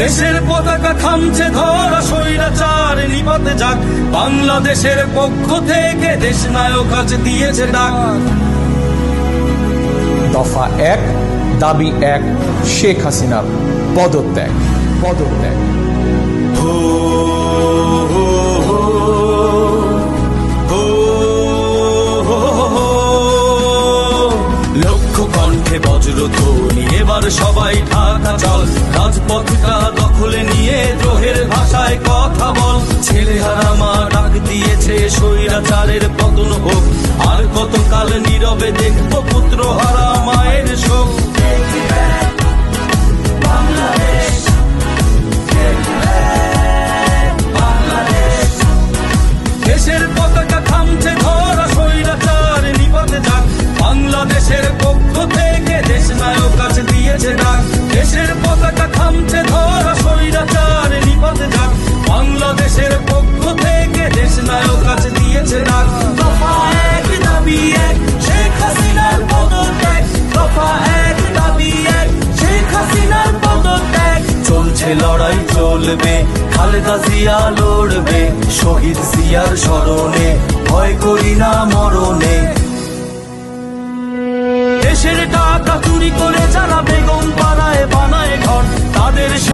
দেশের পতাকা থামছে ধরা, স্বৈরাচার নিপাতে যাক। বাংলাদেশের পক্ষ থেকে দেশ নায়ক আজ দিয়েছে ডাক। দফা 1, দাবি 1, শেখ হাসিনার পদত্যাগ। পদত্যাগ। লক্ষ কণ্ঠে বজ্রধ্বনি, এবার সবাই ঢাকা চল। রাজপথটা দখলে নিয়ে দ্রোহের ভাষায় কথা বল। ছেলেহারা মা ডাক দিয়েছে স্বৈরাচারের পতন হোক। আর কতকাল নীরবে দেখবো পুত্রহারা মায়ের শোক। দেশের পতাকা থামছে ধরা, স্বৈরাচার নিপাতে যাক। বাংলাদেশের পক্ষ থেকে দেশ নায়ক আজ দিয়েছে ডাক। দেশের পতাকা থামছে ধরা, স্বৈরাচার নিপাতে যাক। বাংলাদেশের পক্ষ থেকে দেশ নায়ক আজ দিয়েছে ডাক। দফা 1, দাবি 1, শেখ হাসিনার পদত্যাগ। দফা 1, দাবি 1, শেখ হাসিনার পদত্যাগ। চলছে লড়াই চলবে, খালেদা জিয়া লড়বে। শহীদ জিয়ার স্মরণে ভয় করি না